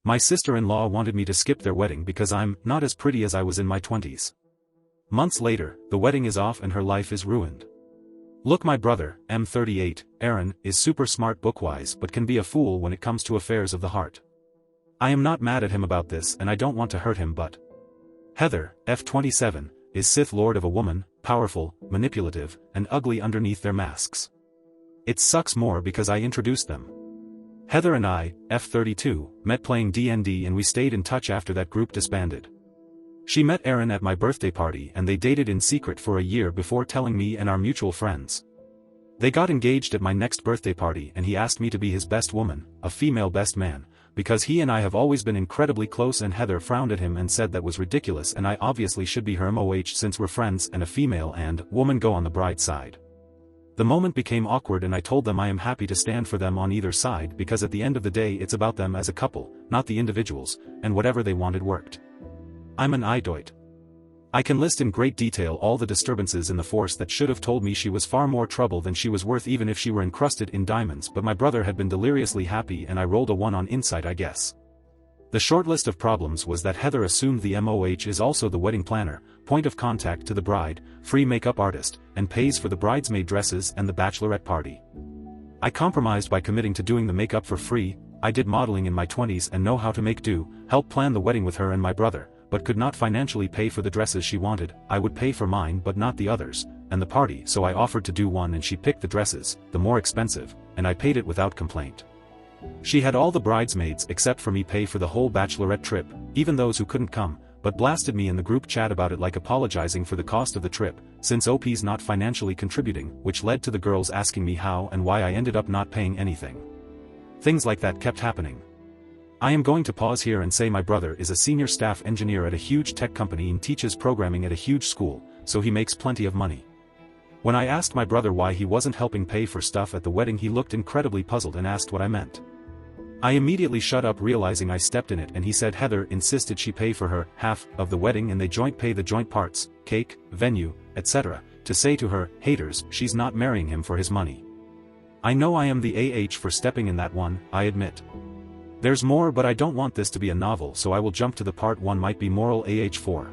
My sister-in-law wanted me to skip their wedding because I'm not as pretty as I was in my 20s. Months later, the wedding is off and her life is ruined. Look, my brother, M38, Aaron, is super smart book-wise but can be a fool when it comes to affairs of the heart. I am not mad at him about this and I don't want to hurt him, but Heather, F27, is Sith Lord of a woman, powerful, manipulative, and ugly underneath their masks. It sucks more because I introduced them. Heather and I, F32, met playing D&D and we stayed in touch after that group disbanded. She met Aaron at my birthday party and they dated in secret for a year before telling me and our mutual friends. They got engaged at my next birthday party and he asked me to be his best woman, a female best man, because he and I have always been incredibly close, and Heather frowned at him and said that was ridiculous and I obviously should be her MOH since we're friends and a female and woman go on the bride's side. The moment became awkward and I told them I am happy to stand for them on either side because at the end of the day it's about them as a couple, not the individuals, and whatever they wanted worked. I'm an AITA. I can list in great detail all the disturbances in the force that should have told me she was far more trouble than she was worth even if she were encrusted in diamonds, but my brother had been deliriously happy and I rolled a 1 on insight, I guess. The short list of problems was that Heather assumed the MOH is also the wedding planner, point of contact to the bride, free makeup artist, and pays for the bridesmaid dresses and the bachelorette party. I compromised by committing to doing the makeup for free. I did modeling in my 20s and know how to make do, help plan the wedding with her and my brother, but could not financially pay for the dresses she wanted. I would pay for mine but not the others, and the party, so I offered to do one and she picked the dresses, the more expensive, and I paid it without complaint. She had all the bridesmaids except for me pay for the whole bachelorette trip, even those who couldn't come, but blasted me in the group chat about it like apologizing for the cost of the trip, since OP's not financially contributing, which led to the girls asking me how and why I ended up not paying anything. Things like that kept happening. I am going to pause here and say my brother is a senior staff engineer at a huge tech company and teaches programming at a huge school, so he makes plenty of money. When I asked my brother why he wasn't helping pay for stuff at the wedding, he looked incredibly puzzled and asked what I meant. I immediately shut up, realizing I stepped in it, and he said Heather insisted she pay for her half of the wedding and they joint pay the joint parts, cake, venue, etc., to say to her haters she's not marrying him for his money. I know I am the AH for stepping in that one, I admit. There's more, but I don't want this to be a novel, so I will jump to the part 1 might be moral AH4.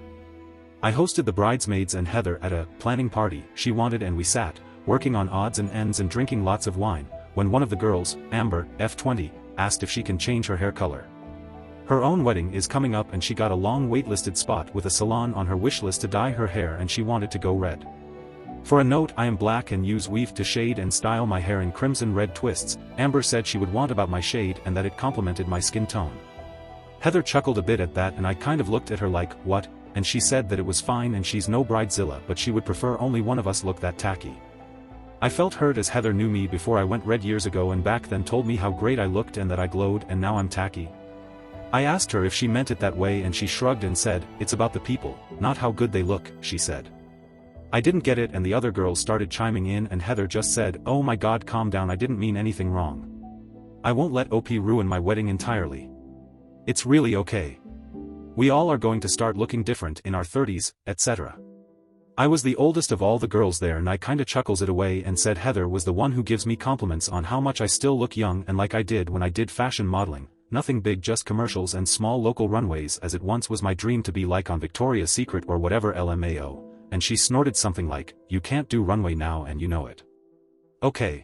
I hosted the bridesmaids and Heather at a planning party she wanted and we sat, working on odds and ends and drinking lots of wine, when one of the girls, Amber, F20, asked if she can change her hair color. Her own wedding is coming up and she got a long waitlisted spot with a salon on her wish list to dye her hair and she wanted to go red. For a note, I am black and use weave to shade and style my hair in crimson red twists. Amber said she would want about my shade and that it complemented my skin tone. Heather chuckled a bit at that and I kind of looked at her like, what? And she said that it was fine and she's no bridezilla but she would prefer only one of us look that tacky. I felt hurt as Heather knew me before I went red years ago and back then told me how great I looked and that I glowed, and now I'm tacky. I asked her if she meant it that way and she shrugged and said, it's about the people, not how good they look, she said. I didn't get it and the other girls started chiming in and Heather just said, oh my god, calm down, I didn't mean anything wrong. I won't let OP ruin my wedding entirely. It's really okay. We all are going to start looking different in our 30s, etc. I was the oldest of all the girls there and I kinda chuckles it away and said Heather was the one who gives me compliments on how much I still look young and like I did when I did fashion modeling, nothing big, just commercials and small local runways, as it once was my dream to be like on Victoria's Secret or whatever LMAO, and she snorted something like, you can't do runway now and you know it. Okay.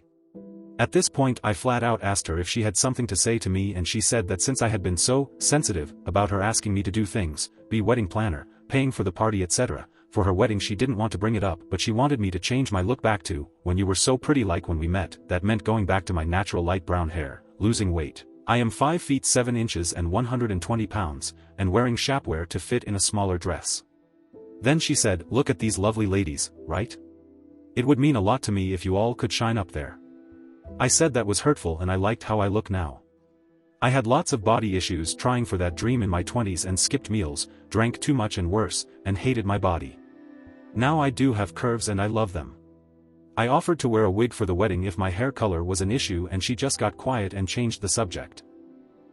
At this point I flat out asked her if she had something to say to me and she said that since I had been so sensitive about her asking me to do things, be wedding planner, paying for the party, etc., for her wedding she didn't want to bring it up, but she wanted me to change my look back to, when you were so pretty like when we met. That meant going back to my natural light brown hair, losing weight. I am 5 feet 7 inches and 120 pounds, and wearing shapewear to fit in a smaller dress. Then she said, look at these lovely ladies, right? It would mean a lot to me if you all could shine up there. I said that was hurtful and I liked how I look now. I had lots of body issues trying for that dream in my 20s and skipped meals, drank too much and worse, and hated my body. Now I do have curves and I love them. I offered to wear a wig for the wedding if my hair color was an issue and she just got quiet and changed the subject.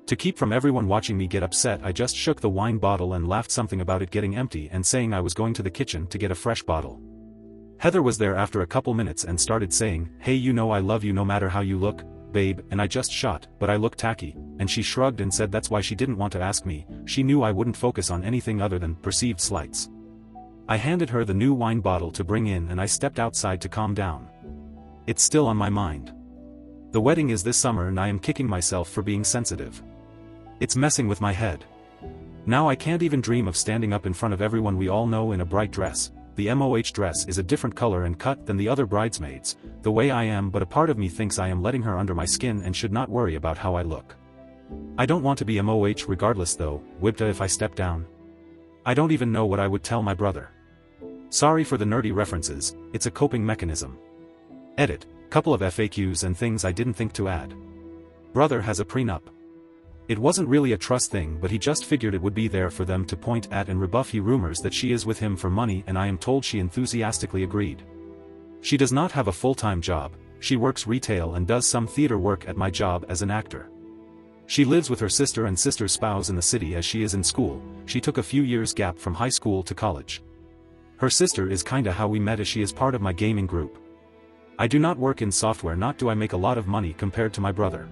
To keep from everyone watching me get upset, I just shook the wine bottle and laughed something about it getting empty and saying I was going to the kitchen to get a fresh bottle. Heather was there after a couple minutes and started saying, hey, you know I love you no matter how you look, babe, and I just shot, but I look tacky," and she shrugged and said that's why she didn't want to ask me, she knew I wouldn't focus on anything other than perceived slights. I handed her the new wine bottle to bring in and I stepped outside to calm down. It's still on my mind. The wedding is this summer and I am kicking myself for being sensitive. It's messing with my head. Now I can't even dream of standing up in front of everyone we all know in a bright dress. The MOH dress is a different color and cut than the other bridesmaids, the way I am, but a part of me thinks I am letting her under my skin and should not worry about how I look. I don't want to be MOH regardless though, Wibta, if I step down. I don't even know what I would tell my brother. Sorry for the nerdy references, it's a coping mechanism. Edit, couple of FAQs and things I didn't think to add. Brother has a prenup. It wasn't really a trust thing, but he just figured it would be there for them to point at and rebuff rumors that she is with him for money, and I am told she enthusiastically agreed. She does not have a full-time job, she works retail and does some theater work at my job as an actor. She lives with her sister and sister's spouse in the city as she is in school. She took a few years gap from high school to college. Her sister is kinda how we met, as she is part of my gaming group. I do not work in software, not do I make a lot of money compared to my brother.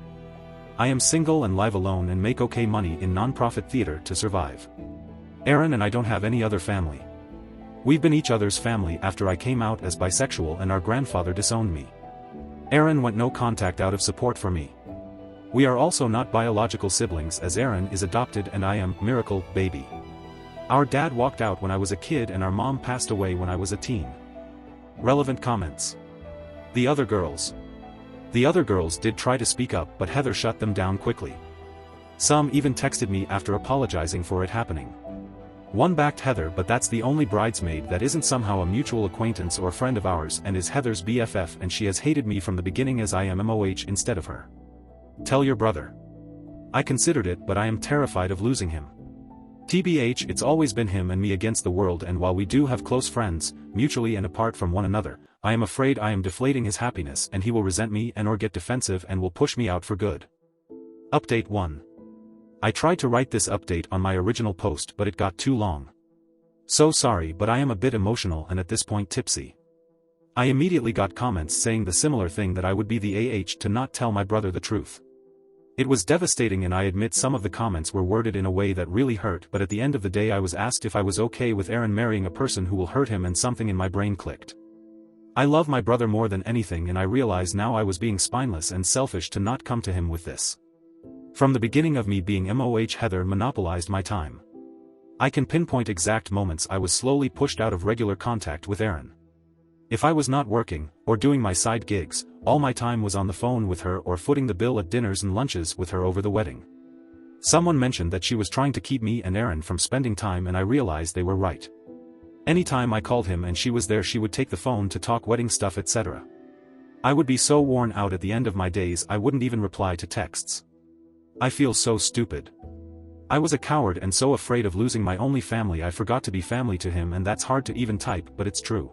I am single and live alone and make okay money in non-profit theater to survive. Aaron and I don't have any other family. We've been each other's family after I came out as bisexual and our grandfather disowned me. Aaron went no contact out of support for me. We are also not biological siblings, as Aaron is adopted and I am miracle baby. Our dad walked out when I was a kid and our mom passed away when I was a teen. Relevant comments. The other girls. The other girls did try to speak up, but Heather shut them down quickly. Some even texted me after apologizing for it happening. One backed Heather, but that's the only bridesmaid that isn't somehow a mutual acquaintance or friend of ours and is Heather's BFF, and she has hated me from the beginning as I am MOH instead of her. Tell your brother. I considered it, but I am terrified of losing him. TBH, it's always been him and me against the world, and while we do have close friends, mutually and apart from one another, I am afraid I am deflating his happiness and he will resent me and or get defensive and will push me out for good. Update 1. I tried to write this update on my original post, but it got too long. So sorry, but I am a bit emotional and at this point tipsy. I immediately got comments saying the similar thing, that I would be the AH to not tell my brother the truth. It was devastating, and I admit some of the comments were worded in a way that really hurt, but at the end of the day I was asked if I was okay with Aaron marrying a person who will hurt him, and something in my brain clicked. I love my brother more than anything, and I realize now I was being spineless and selfish to not come to him with this. From the beginning of me being MOH, Heather monopolized my time. I can pinpoint exact moments I was slowly pushed out of regular contact with Aaron. If I was not working, or doing my side gigs, all my time was on the phone with her or footing the bill at dinners and lunches with her over the wedding. Someone mentioned that she was trying to keep me and Aaron from spending time, and I realized they were right. Anytime I called him and she was there, she would take the phone to talk wedding stuff, etc. I would be so worn out at the end of my days I wouldn't even reply to texts. I feel so stupid. I was a coward and so afraid of losing my only family I forgot to be family to him, and that's hard to even type, but it's true.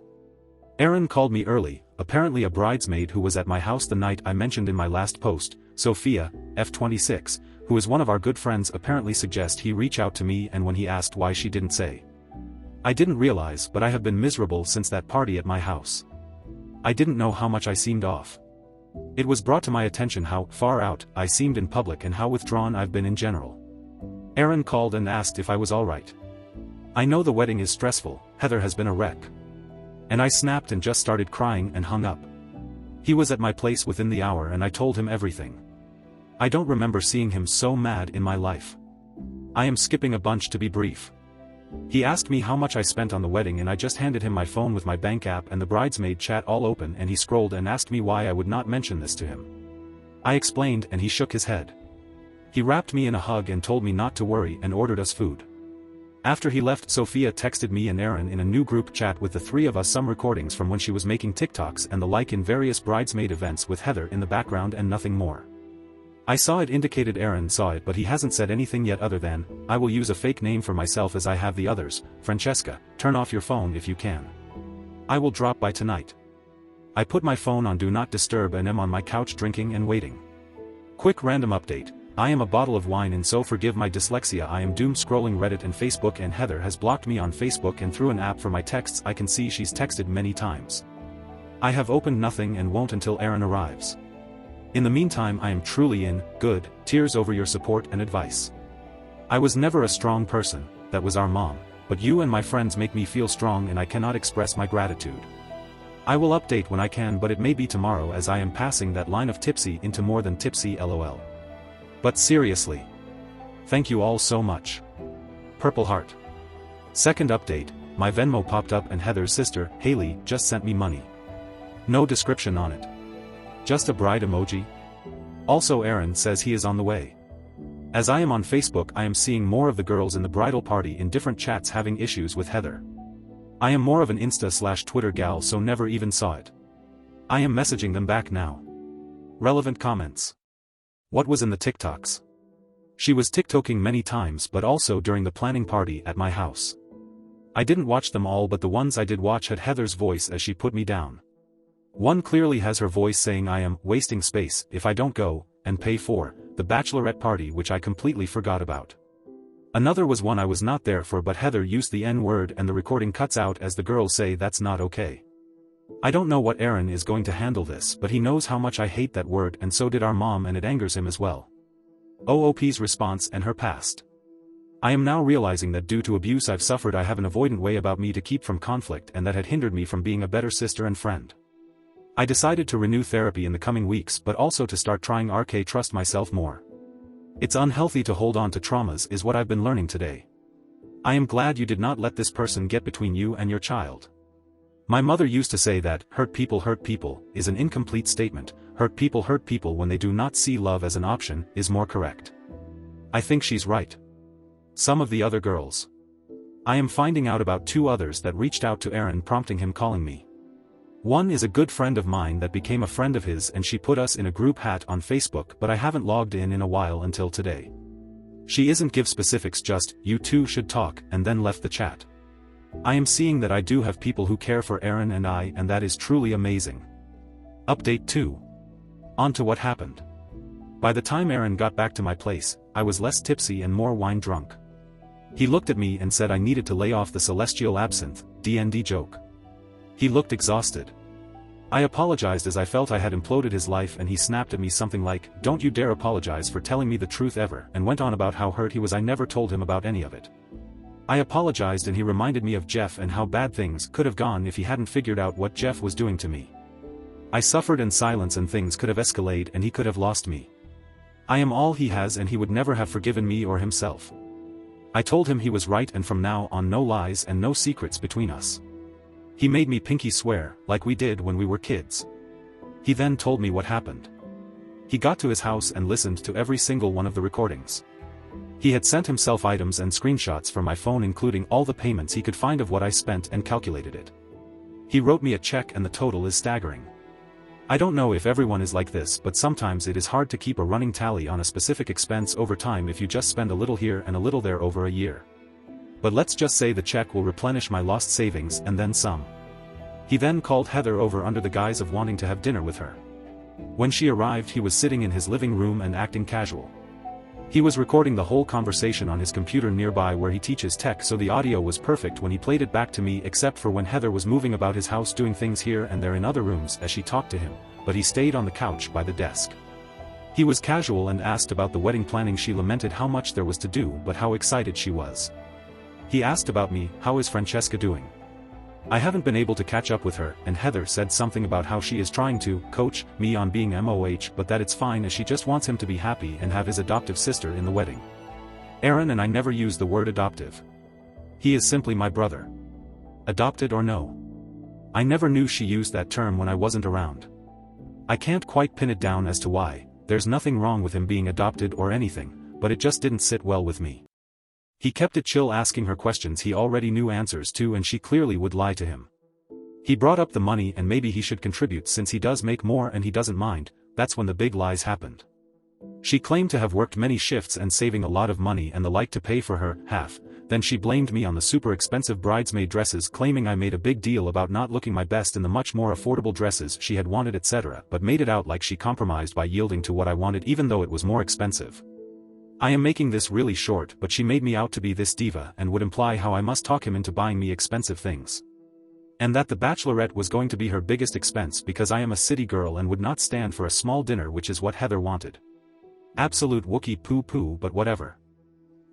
Aaron called me early, apparently a bridesmaid who was at my house the night I mentioned in my last post, Sophia, F26, who is one of our good friends, apparently suggest he reach out to me, and when he asked why she didn't say. I didn't realize, but I have been miserable since that party at my house. I didn't know how much I seemed off. It was brought to my attention how far out I seemed in public and how withdrawn I've been in general. Aaron called and asked if I was alright. I know the wedding is stressful, Heather has been a wreck. And I snapped and just started crying and hung up. He was at my place within the hour and I told him everything. I don't remember seeing him so mad in my life. I am skipping a bunch to be brief. He asked me how much I spent on the wedding, and I just handed him my phone with my bank app and the bridesmaid chat all open, and he scrolled and asked me why I would not mention this to him. I explained and he shook his head. He wrapped me in a hug and told me not to worry and ordered us food. After he left, Sophia texted me and Aaron in a new group chat with the three of us some recordings from when she was making TikToks and the like in various bridesmaid events with Heather in the background and nothing more. I saw it indicated Aaron saw it, but he hasn't said anything yet other than, I will use a fake name for myself as I have the others, Francesca, turn off your phone if you can. I will drop by tonight. I put my phone on do not disturb and am on my couch drinking and waiting. Quick random update. I am a bottle of wine, and so forgive my dyslexia. I am doom scrolling Reddit and Facebook, and Heather has blocked me on Facebook, and through an app for my texts I can see she's texted many times. I have opened nothing and won't until Aaron arrives. In the meantime I am truly in good tears over your support and advice. I was never a strong person, that was our mom, but you and my friends make me feel strong and I cannot express my gratitude. I will update when I can, but it may be tomorrow as I am passing that line of tipsy into more than tipsy lol. But seriously. Thank you all so much. Purple Heart. Second update, my Venmo popped up and Heather's sister, Haley, just sent me money. No description on it. Just a bride emoji. Also Aaron says he is on the way. As I am on Facebook I am seeing more of the girls in the bridal party in different chats having issues with Heather. I am more of an Insta/Twitter gal so never even saw it. I am messaging them back now. Relevant comments. What was in the TikToks? She was TikToking many times but also during the planning party at my house. I didn't watch them all but the ones I did watch had Heather's voice as she put me down. One clearly has her voice saying I am wasting space if I don't go and pay for the bachelorette party, which I completely forgot about. Another was one I was not there for but Heather used the N-word and the recording cuts out as the girls say that's not okay. I don't know what Aaron is going to handle this but he knows how much I hate that word and so did our mom and it angers him as well. OOP's response and her past. I am now realizing that due to abuse I've suffered I have an avoidant way about me to keep from conflict and that had hindered me from being a better sister and friend. I decided to renew therapy in the coming weeks but also to start trying trust myself more. It's unhealthy to hold on to traumas is what I've been learning today. I am glad you did not let this person get between you and your child. My mother used to say that hurt people is an incomplete statement. Hurt people when they do not see love as an option is more correct. I think she's right. Some of the other girls. I am finding out about 2 others that reached out to Aaron prompting him calling me. One is a good friend of mine that became a friend of his and she put us in a group chat on Facebook but I haven't logged in a while until today. She isn't give specifics, just, you two should talk, and then left the chat. I am seeing that I do have people who care for Aaron and I and that is truly amazing. Update 2. On to what happened. By the time Aaron got back to my place, I was less tipsy and more wine drunk. He looked at me and said I needed to lay off the celestial absinthe, DND joke. He looked exhausted. I apologized as I felt I had imploded his life and he snapped at me something like, "Don't you dare apologize for telling me the truth ever," and went on about how hurt he was I never told him about any of it. I apologized and he reminded me of Jeff and how bad things could have gone if he hadn't figured out what Jeff was doing to me. I suffered in silence and things could have escalated and he could have lost me. I am all he has and he would never have forgiven me or himself. I told him he was right and from now on no lies and no secrets between us. He made me pinky swear, like we did when we were kids. He then told me what happened. He got to his house and listened to every single one of the recordings. He had sent himself items and screenshots from my phone including all the payments he could find of what I spent and calculated it. He wrote me a check and the total is staggering. I don't know if everyone is like this but sometimes it is hard to keep a running tally on a specific expense over time if you just spend a little here and a little there over a year. But let's just say the check will replenish my lost savings and then some. He then called Heather over under the guise of wanting to have dinner with her. When she arrived he was sitting in his living room and acting casual. He was recording the whole conversation on his computer nearby where he teaches tech so the audio was perfect when he played it back to me except for when Heather was moving about his house doing things here and there in other rooms as she talked to him, but he stayed on the couch by the desk. He was casual and asked about the wedding planning. She lamented how much there was to do but how excited she was. He asked about me, how is Francesca doing? I haven't been able to catch up with her, and Heather said something about how she is trying to coach me on being MOH but that it's fine as she just wants him to be happy and have his adoptive sister in the wedding. Aaron and I never use the word adoptive. He is simply my brother. Adopted or no. I never knew she used that term when I wasn't around. I can't quite pin it down as to why. There's nothing wrong with him being adopted or anything, but it just didn't sit well with me. He kept it chill asking her questions he already knew answers to and she clearly would lie to him. He brought up the money and maybe he should contribute since he does make more and he doesn't mind. That's when the big lies happened. She claimed to have worked many shifts and saving a lot of money and the like to pay for her half, then she blamed me on the super expensive bridesmaid dresses claiming I made a big deal about not looking my best in the much more affordable dresses she had wanted etc. but made it out like she compromised by yielding to what I wanted even though it was more expensive. I am making this really short but she made me out to be this diva and would imply how I must talk him into buying me expensive things. And that the bachelorette was going to be her biggest expense because I am a city girl and would not stand for a small dinner, which is what Heather wanted. Absolute Wookiee poo-poo, but whatever.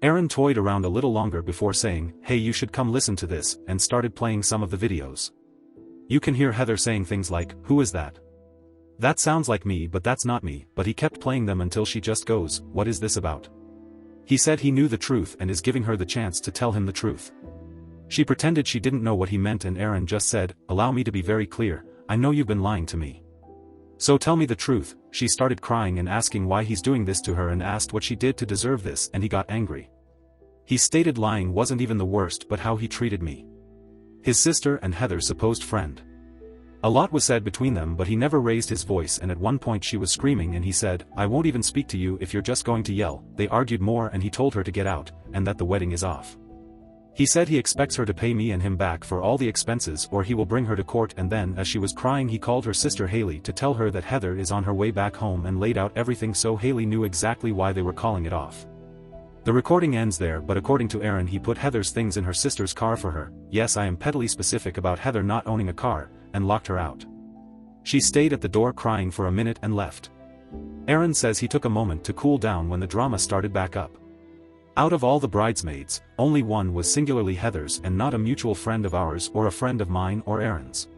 Aaron toyed around a little longer before saying, "Hey, you should come listen to this," and started playing some of the videos. You can hear Heather saying things like, "Who is that? That sounds like me, but that's not me," but he kept playing them until she just goes, "What is this about?" He said he knew the truth and is giving her the chance to tell him the truth. She pretended she didn't know what he meant, and Aaron just said, "Allow me to be very clear, I know you've been lying to me. So tell me the truth." She started crying and asking why he's doing this to her and asked what she did to deserve this, and he got angry. He stated lying wasn't even the worst but how he treated me. His sister and Heather's supposed friend. A lot was said between them, but he never raised his voice, and at one point she was screaming and he said, "I won't even speak to you if you're just going to yell." They argued more and he told her to get out, and that the wedding is off. He said he expects her to pay me and him back for all the expenses or he will bring her to court, and then as she was crying he called her sister Haley to tell her that Heather is on her way back home and laid out everything so Haley knew exactly why they were calling it off. The recording ends there, but according to Aaron he put Heather's things in her sister's car for her. Yes, I am pettily specific about Heather not owning a car, and locked her out. She stayed at the door crying for a minute and left. Aaron says he took a moment to cool down when the drama started back up. Out of all the bridesmaids, only one was singularly Heather's and not a mutual friend of ours or a friend of mine or Aaron's.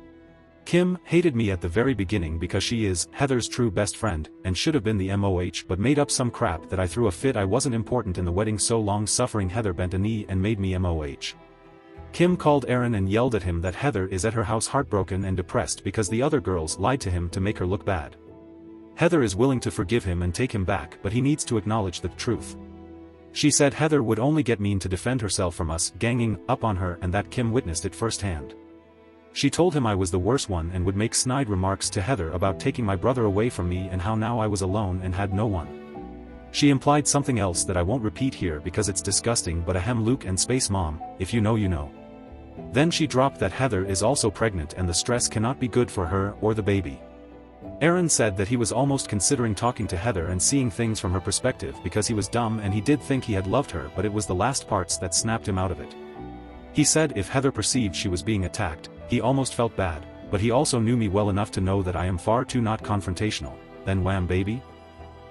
Kim hated me at the very beginning because she is Heather's true best friend, and should have been the MOH, but made up some crap that I threw a fit. I wasn't important in the wedding so long suffering. Heather bent a knee and made me MOH. Kim called Aaron and yelled at him that Heather is at her house heartbroken and depressed because the other girls lied to him to make her look bad. Heather is willing to forgive him and take him back, but he needs to acknowledge the truth. She said Heather would only get mean to defend herself from us ganging up on her, and that Kim witnessed it firsthand. She told him I was the worst one and would make snide remarks to Heather about taking my brother away from me and how now I was alone and had no one. She implied something else that I won't repeat here because it's disgusting, but ahem, Luke and Space Mom, if you know you know. Then she dropped that Heather is also pregnant and the stress cannot be good for her or the baby. Aaron said that he was almost considering talking to Heather and seeing things from her perspective because he was dumb and he did think he had loved her, but it was the last parts that snapped him out of it. He said if Heather perceived she was being attacked, he almost felt bad, but he also knew me well enough to know that I am far too not confrontational. Then wham baby.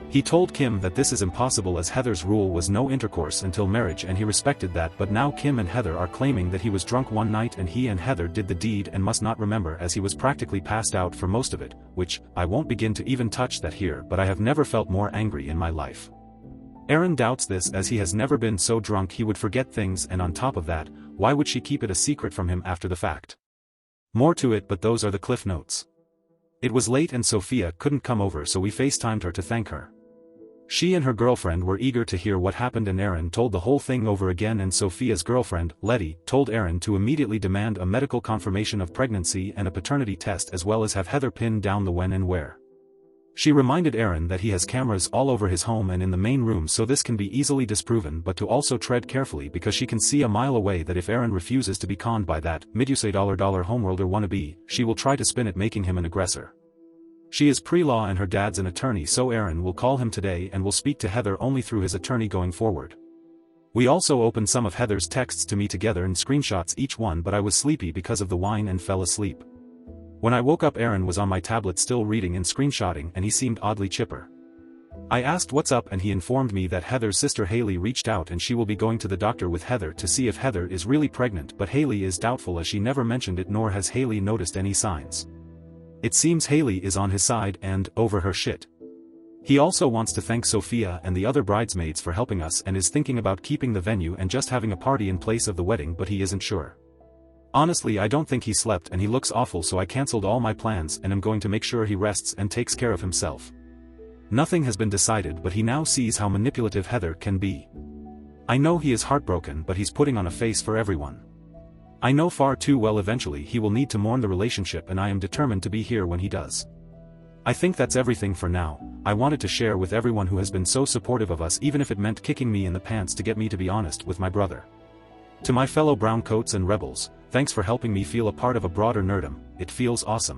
He told Kim that this is impossible as Heather's rule was no intercourse until marriage, and he respected that, but now Kim and Heather are claiming that he was drunk one night and he and Heather did the deed and must not remember as he was practically passed out for most of it, which, I won't begin to even touch that here, but I have never felt more angry in my life. Aaron doubts this as he has never been so drunk he would forget things, and on top of that, why would she keep it a secret from him after the fact? More to it, but those are the cliff notes. It was late and Sophia couldn't come over, so we FaceTimed her to thank her. She and her girlfriend were eager to hear what happened, and Aaron told the whole thing over again, and Sophia's girlfriend, Letty, told Aaron to immediately demand a medical confirmation of pregnancy and a paternity test, as well as have Heather pin down the when and where. She reminded Aaron that he has cameras all over his home and in the main room, so this can be easily disproven, but to also tread carefully because she can see a mile away that if Aaron refuses to be conned by that $$ homeworlder wannabe, she will try to spin it making him an aggressor. She is pre-law and her dad's an attorney, so Aaron will call him today and will speak to Heather only through his attorney going forward. We also opened some of Heather's texts to me together and screenshots each one, but I was sleepy because of the wine and fell asleep. When I woke up, Aaron was on my tablet still reading and screenshotting, and he seemed oddly chipper. I asked what's up and he informed me that Heather's sister Haley reached out and she will be going to the doctor with Heather to see if Heather is really pregnant, but Haley is doubtful as she never mentioned it, nor has Haley noticed any signs. It seems Haley is on his side and over her shit. He also wants to thank Sophia and the other bridesmaids for helping us and is thinking about keeping the venue and just having a party in place of the wedding, but he isn't sure. Honestly, I don't think he slept and he looks awful, so I cancelled all my plans and am going to make sure he rests and takes care of himself. Nothing has been decided, but he now sees how manipulative Heather can be. I know he is heartbroken, but he's putting on a face for everyone. I know far too well eventually he will need to mourn the relationship, and I am determined to be here when he does. I think that's everything for now. I wanted to share with everyone who has been so supportive of us, even if it meant kicking me in the pants to get me to be honest with my brother. To my fellow browncoats and rebels, thanks for helping me feel a part of a broader nerdom. It feels awesome.